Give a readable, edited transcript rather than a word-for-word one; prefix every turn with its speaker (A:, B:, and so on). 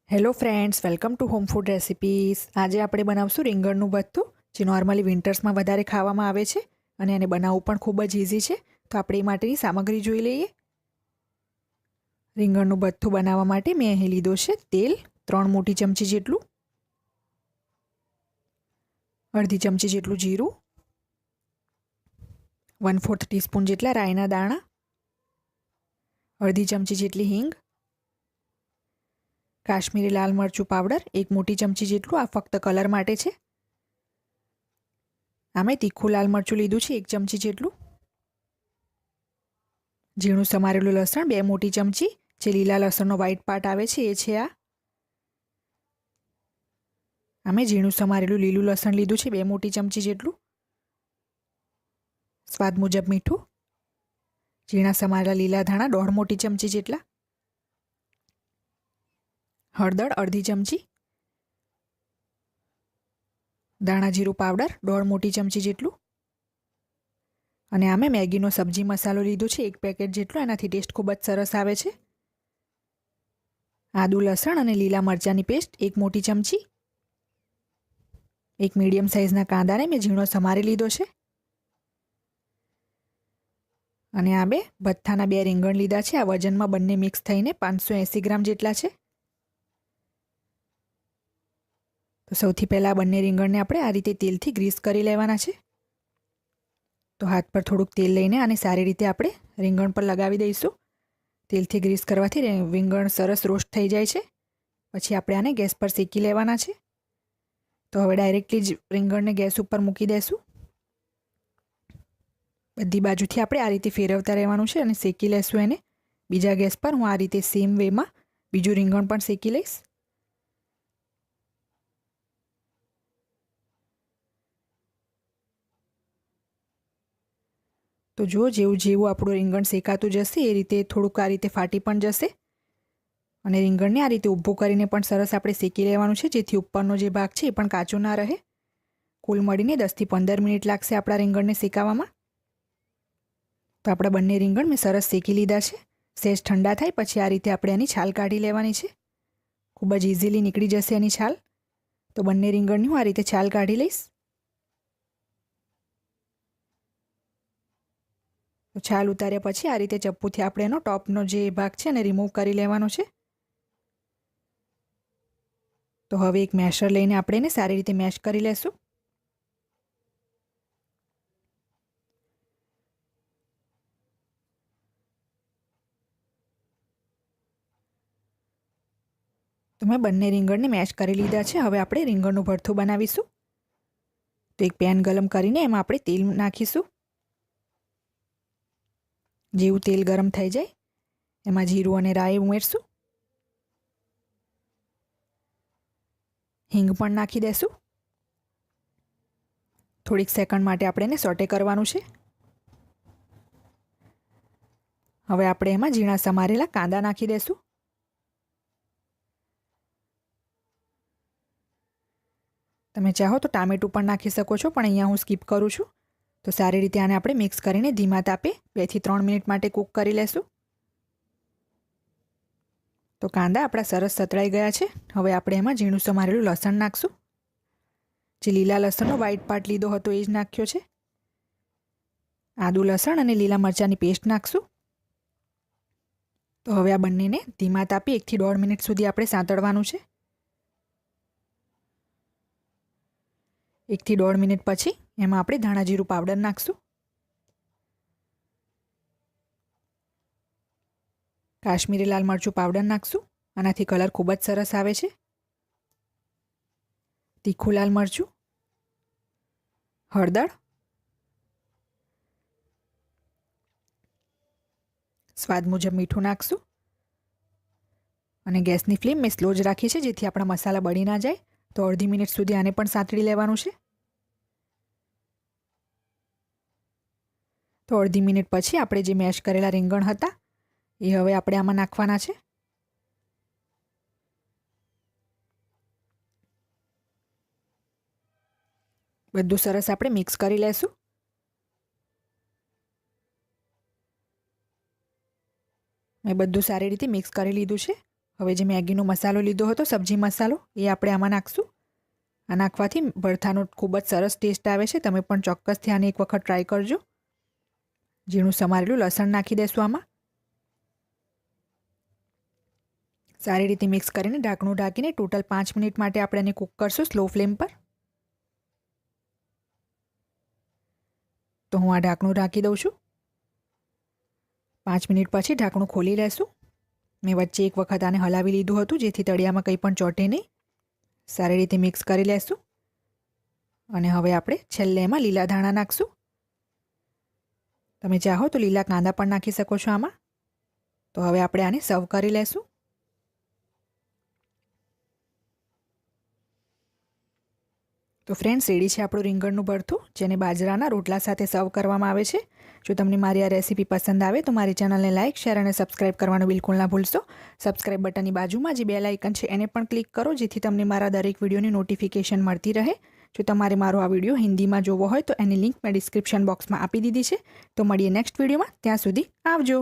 A: Hello friends, welcome to home food recipes. આજે આપણે બનાવશું રીંગણનું ભરથું, જે નોર્મલી વિન્ટર્સમાં વધારે ખાવામાં આવે છે અને એને બનાવવું પણ ખૂબ જ ઇઝી છે. તો આપણે એ માટેની સામગ્રી જોઈ લઈએ. રીંગણનું ભરથું બનાવવા માટે મેં અહીં લીધો છે તેલ 3 મોટી ચમચી જેટલું, અડધી ચમચી જેટલું જીરું, 1/4 ટીસ્પૂન જેટલા રાઈના દાણા, અડધી ચમચી જેટલી હિંગ, કાશ્મીરી લાલ મરચું પાવડર 1 મોટી ચમચી જેટલું, આ ફક્ત કલર માટે છે. આમે તીખું લાલ મરચું લીધું છે 1 ચમચી જેટલું, ઝીણું સમારેલું લસણ 2 મોટી ચમચી, જે લીલા લસણનો વ્હાઈટ પાર્ટ આવે છે એ છે આ. આમે ઝીણું સમારેલું લીલું લસણ લીધું છે 2 મોટી ચમચી જેટલું, સ્વાદ મુજબ મીઠું, ઝીણા સમારેલા લીલા ધાણા 1/2 મોટી ચમચી જેટલા, હળદર અડધી ચમચી, દાણા જીરું પાવડર 1/2 મોટી ચમચી જેટલું, અને આમે મેગીનો સબ્જી મસાલો લીધો છે 1 પેકેટ જેટલો. એનાથી ટેસ્ટ ખૂબ જ સરસ આવે છે. આદુ લસણ અને લીલા મરચાંની પેસ્ટ 1 મોટી ચમચી, એક મીડિયમ સાઇઝના કાંદાને મેં ઝીણો સમારી લીધો છે, અને આ ભથ્થાના 2 રીંગણ લીધા છે. આ વજનમાં બંને મિક્સ થઈને 580 ગ્રામ જેટલા છે. તો સૌથી પહેલાં બંને રીંગણને આપણે આ રીતે તેલથી ગ્રીસ કરી લેવાના છે. તો હાથ પર થોડુંક તેલ લઈને આને સારી રીતે આપણે રીંગણ પર લગાવી દઈશું. તેલથી ગ્રીસ કરવાથી રીંગણ સરસ રોસ્ટ થઈ જાય છે. પછી આપણે આને ગેસ પર શેકી લેવાના છે. તો હવે ડાયરેક્ટલી જ રીંગણને ગેસ ઉપર મૂકી દઈશું. બધી બાજુથી આપણે આ રીતે ફેરવતા રહેવાનું છે અને શેકી લેશું એને. બીજા ગેસ પર હું આ રીતે સેમ વેમાં બીજું રીંગણ પણ શેકી લઈશ. તો જો જેવું આપણું રીંગણ શેકાતું જશે એ રીતે થોડુંક આ રીતે ફાટી પણ જશે. અને રીંગણને આ રીતે ઊભું કરીને પણ સરસ આપણે શેકી લેવાનું છે, જેથી ઉપરનો જે ભાગ છે એ પણ કાચો ના રહે. કુલ મળીને 10થી 15 મિનિટ લાગશે આપણા રીંગણને શેકાવામાં. તો આપણા બંને રીંગણ મેં સરસ શેકી લીધા છે. સહેજ ઠંડા થાય પછી આ રીતે આપણે એની છાલ કાઢી લેવાની છે. ખૂબ જ ઇઝીલી નીકળી જશે એની છાલ. તો બંને રીંગણની હું આ રીતે છાલ કાઢી લઈશ. તો છાલ ઉતાર્યા પછી આ રીતે ચપ્પુથી આપણે એનો ટોપનો જે ભાગ છે એને રિમૂવ કરી લેવાનો છે. તો હવે એક મેશર લઈને આપણે એને સારી રીતે મેશ કરી લેશું. તો મેં બંને રીંગણને મેશ કરી લીધા છે. હવે આપણે રીંગણનું ભરથું બનાવીશું. તો એક પેન ગરમ કરીને એમાં આપણે તેલ નાખીશું. જેવું તેલ ગરમ થઈ જાય એમાં જીરું અને રાઈ ઉમેરશું. હિંગ પણ નાખી દેશું. થોડીક સેકન્ડ માટે આપણે એને સોટે કરવાનું છે. હવે આપણે એમાં ઝીણા સમારેલા કાંદા નાખી દેશું. તમે ચાહો તો ટામેટું પણ નાખી શકો છો, પણ અહીંયા હું સ્કીપ કરું છું. તો સારી રીતે આને આપણે મિક્સ કરીને ધીમા તાપે 2 થી 3 મિનિટ માટે કૂક કરી લેશું. તો કાંદા આપણા સરસ સતળાઈ ગયા છે. હવે આપણે એમાં ઝીણું સમારેલું લસણ નાખશું. જે લીલા લસણનો વ્હાઈટ પાર્ટ લીધો હતો એ જ નાખ્યો છે. આદુ લસણ અને લીલા મરચાંની પેસ્ટ નાખશું. તો હવે આ બંનેને ધીમા તાપે 1 થી 1.5 મિનિટ સુધી આપણે સાંતળવાનું છે. 1 થી 1.5 મિનિટ પછી એમાં આપણે ધાણા જીરું પાવડર નાખશું. કાશ્મીરી લાલ મરચું પાવડર નાખશું. આનાથી કલર ખૂબ જ સરસ આવે છે. તીખું લાલ મરચું, હળદર, સ્વાદ મુજબ મીઠું નાખશું. અને ગેસની ફ્લેમ મેં સ્લો જ રાખી છે, જેથી આપણા મસાલા બળી ના જાય. તો અડધી મિનિટ સુધી આને પણ સાંતળી લેવાનું છે. તો અડધી મિનિટ પછી આપણે જે મેશ કરેલા રીંગણ હતા એ હવે આપણે આમાં નાખવાના છે. બધું સરસ આપણે મિક્સ કરી લેશું. મેં બધું સારી રીતે મિક્સ કરી લીધું છે. હવે જે મેગીનો મસાલો લીધો હતો, સબ્જી મસાલો, એ આપણે આમાં નાખશું. આ નાખવાથી ભરથાનો ખૂબ જ સરસ ટેસ્ટ આવે છે. તમે પણ ચોક્કસથી આને એક વખત ટ્રાય કરજો. ઝીણું સમારેલું લસણ નાખી દઈશું આમાં. સારી રીતે મિક્સ કરીને ઢાંકણું ઢાંકીને ટોટલ 5 મિનિટ માટે આપણે એને કૂક કરશું સ્લો ફ્લેમ પર. તો હું આ ઢાંકણું ઢાંકી દઉં છું. 5 મિનિટ પછી ઢાંકણું ખોલી લેશું. મેં વચ્ચે એક વખત આને હલાવી લીધું હતું જેથી તળિયામાં કંઈ પણ ચોંટે નહીં. સારી રીતે મિક્સ કરી લેશું. અને હવે આપણે છેલ્લે એમાં લીલા ધાણા નાખશું. તમે ચાહો તો લીલા કાંદા પણ નાખી શકો છો આમાં. તો હવે આપણે આને સર્વ કરી લેશું. તો ફ્રેન્ડ્સ, રેડી છે આપણું રીંગણનું ભરથું, જેને બાજરાના રોટલા સાથે સર્વ કરવામાં આવે છે. જો તમને મારી આ રેસીપી પસંદ આવે તો મારી ચેનલને લાઇક, શેર અને સબસ્ક્રાઇબ કરવાનું બિલકુલ ના ભૂલશો. સબસ્ક્રાઇબ બટનની બાજુમાં જે બેલ આઇકન છે એને પણ ક્લિક કરો જેથી તમને મારા દરેક વિડીયોની નોટિફિકેશન મળતી રહે. જો તમારે મારો આ વિડીયો હિન્દીમાં જોવો હોય તો એની લિંક મેં ડિસ્ક્રિપ્શન બોક્સમાં આપી દીધી છે. તો મળીએ નેક્સ્ટ વિડીયોમાં. ત્યાં સુધી આવજો.